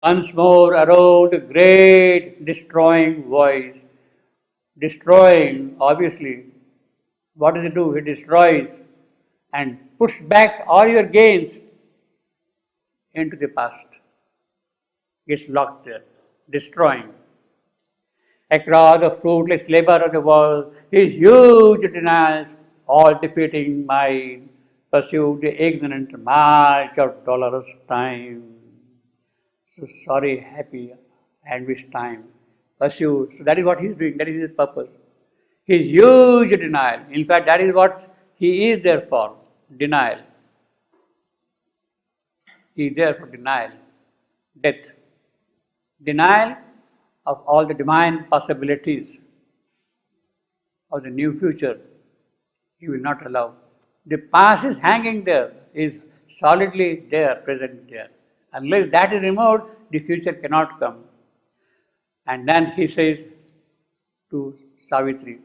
Once more arose the great destroying voice. Destroying, obviously. What does it do? It destroys and puts back all your gains into the past. Gets locked there, destroying. Across the fruitless labor of the world, his huge denials, all defeating mind, pursued the ignorant march of dolorous time. So sorry, happy, anguished time. Pursued. So that is what he is doing, that is his purpose. His huge denial. In fact, that is what he is there for, denial. He is there for denial, death. Denial of all the divine possibilities of the new future. He will not allow. The past is hanging there, is solidly there, present there. Unless that is removed, the future cannot come. And then he says to Savitri.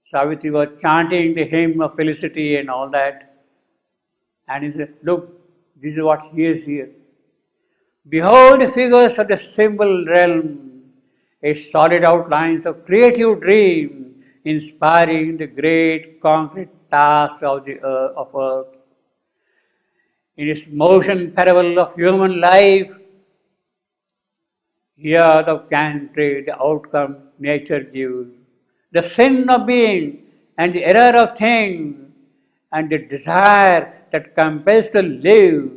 Savitri was chanting the hymn of felicity and all that. And he said, look, this is what he is here. Behold the figures of the symbol realm, a solid outlines of creative dream, inspiring the great concrete tasks of earth. In its motion parable of human life, here thou can trade the outcome nature gives, the sin of being and the error of thing, and the desire that compels to live,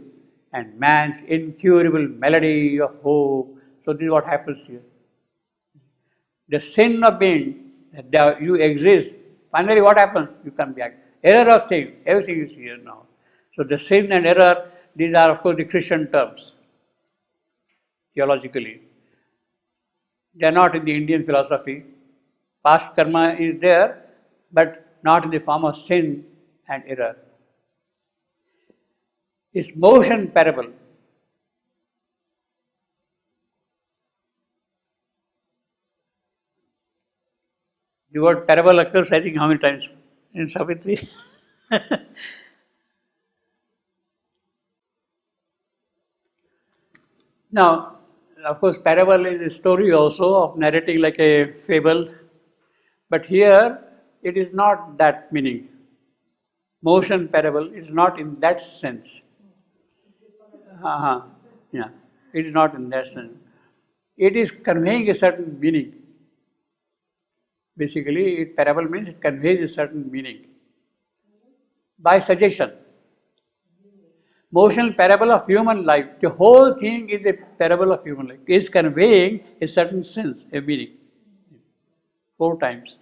and man's incurable melody of hope. So this is what happens here. The sin of being, that you exist, finally what happens? You come back. Error of thing, everything is here now. So the sin and error, these are of course the Christian terms, theologically. They are not in the Indian philosophy. Past karma is there, but not in the form of sin and error. It's motion parable. The word parable occurs, I think, how many times in Savitri? Now, of course, parable is a story also of narrating like a fable, but here it is not that meaning. Motion parable is not in that sense. Yeah, it is not in that sense. It is conveying a certain meaning. Basically, parable means it conveys a certain meaning by suggestion. Motion parable of human life. The whole thing is a parable of human life. It is conveying a certain sense, a meaning. 4 times.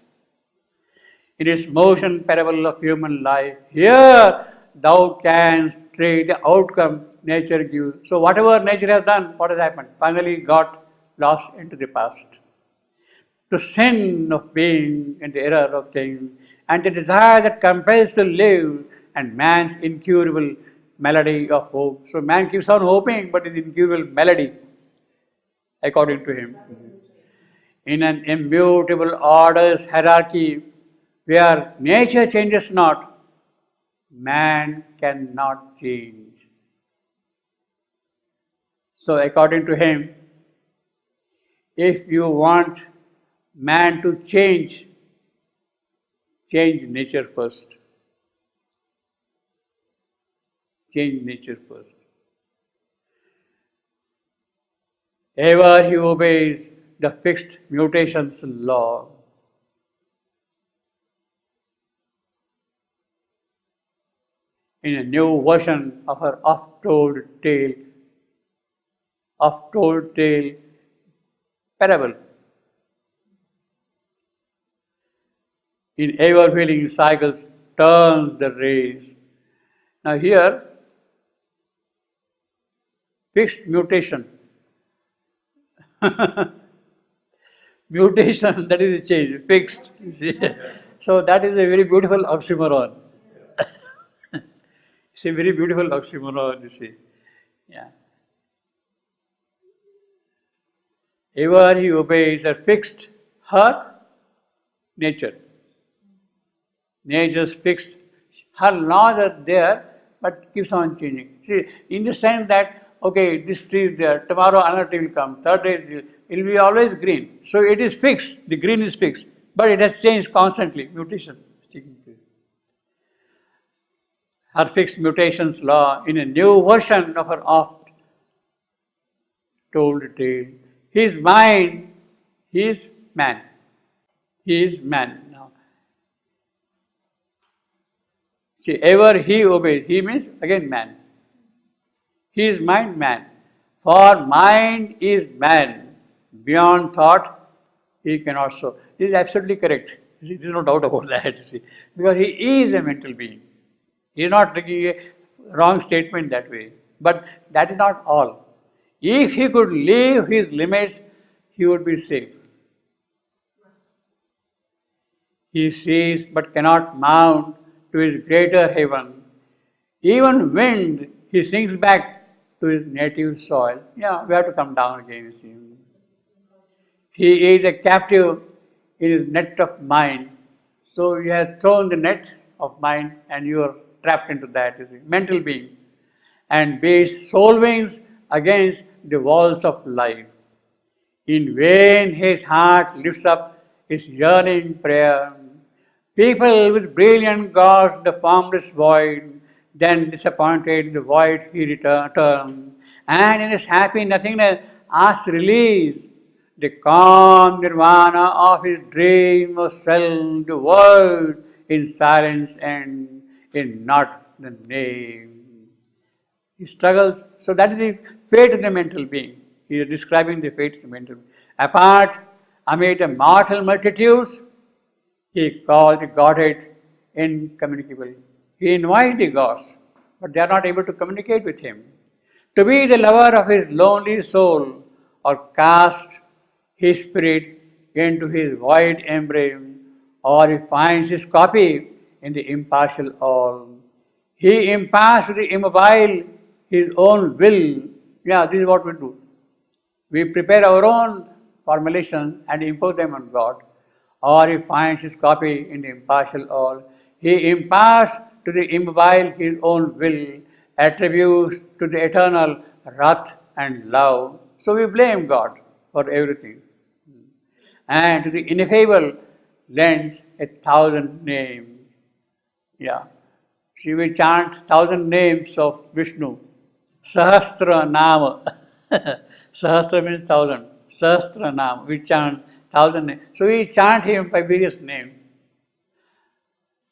In its motion parable of human life, here thou canst trade the outcome nature gives. So whatever nature has done, what has happened? Finally got lost into the past. To sin of being and the error of things, and the desire that compels to live, and man's incurable melody of hope. So man keeps on hoping, but it's incurable melody, according to him. In an immutable order's hierarchy, where nature changes not, man cannot change. So according to him, if you want man to change nature first. Change nature first. Ever he obeys the fixed mutations law. In a new version of her oft-told tale parable. In ever-wheeling cycles turns the race. Now here, fixed mutation. Mutation, that is a change, fixed. You see? So that is a very beautiful oxymoron. It's a very beautiful oxymoron, you see. Yeah. Ever he obeys a fixed her nature. Nature's fixed. Her laws are there, but keeps on changing. See, in the sense that okay, this tree is there, tomorrow another tree will come, third day it will be always green. So it is fixed, the green is fixed, but it has changed constantly, mutation. Her fixed mutations law in a new version of her oft told tale. His mind, he is man. He is man now. See, ever he obeys. He means again man. He is mind, man. For mind is man. Beyond thought, he cannot so. This is absolutely correct. There is no doubt about that. See, because he is a mental being. He is not making a wrong statement that way. But that is not all. If he could leave his limits, he would be safe. He sees but cannot mount to his greater heaven. Even wind, he sinks back to his native soil. Yeah, we have to come down again, you see. He is a captive in his net of mind. So you have thrown the net of mind and you are trapped into that, you see. Mental being. And beats soul wings against the walls of life. In vain his heart lifts up his yearning prayer. People with brilliant gods the formless void, then disappointed the void he returned, and in his happy nothingness asks release. The calm nirvana of his dream was self, the word in silence and in not the name. He struggles. So that is the fate of the mental being. He is describing the fate of the mental being. Apart amid the mortal multitudes, he called the Godhead incommunicable. He invites the gods, but they are not able to communicate with him. To be the lover of his lonely soul, or cast his spirit into his void embrace, or he finds his copy in the impartial all. He imparts to the immobile his own will. Yeah, this is what we do. We prepare our own formulations and impose them on God. Or he finds his copy in the impartial all. He imparts to the immobile his own will, attributes to the eternal wrath and love. So we blame God for everything. And to the ineffable lends 1,000 names. Yeah. See, we chant 1,000 names of Vishnu. Sahasra Nama. Sahasra means 1,000. Sahasra Nama. We chant 1,000 names. So we chant him by various names.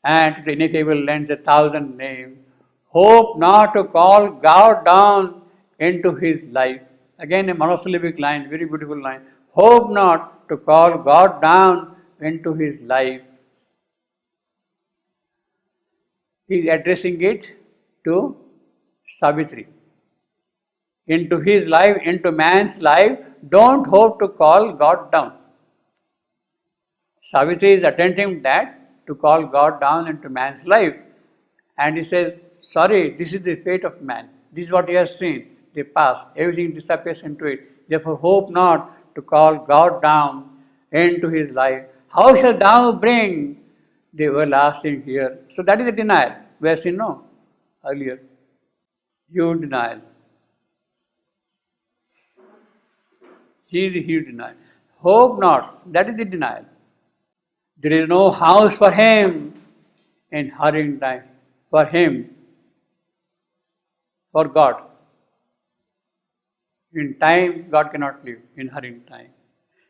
And to the ineffable lends 1,000 names. Hope not to call God down into his life. Again, a monosyllabic line, very beautiful line. Hope not to call God down into his life. He is addressing it to Savitri. Into his life, into man's life, don't hope to call God down. Savitri is attempting that to call God down into man's life. And he says, sorry, this is the fate of man. This is what he has seen. The past, everything disappears into it. Therefore, hope not to call God down into his life. How shall thou bring the everlasting here? So that is the denial. We have seen no earlier. Huge denial. He is the huge denial. Hope not. That is the denial. There is no house for him in hurrying time. For him. For God. In time, God cannot live. In hurrying time.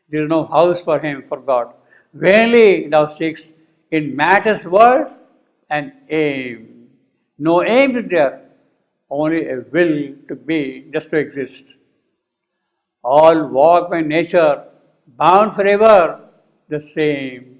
There is no house for him, for God. Vainly thou seekest in matter's world an aim. No aim is there. Only a will to be, just to exist. All walk by nature, bound forever the same.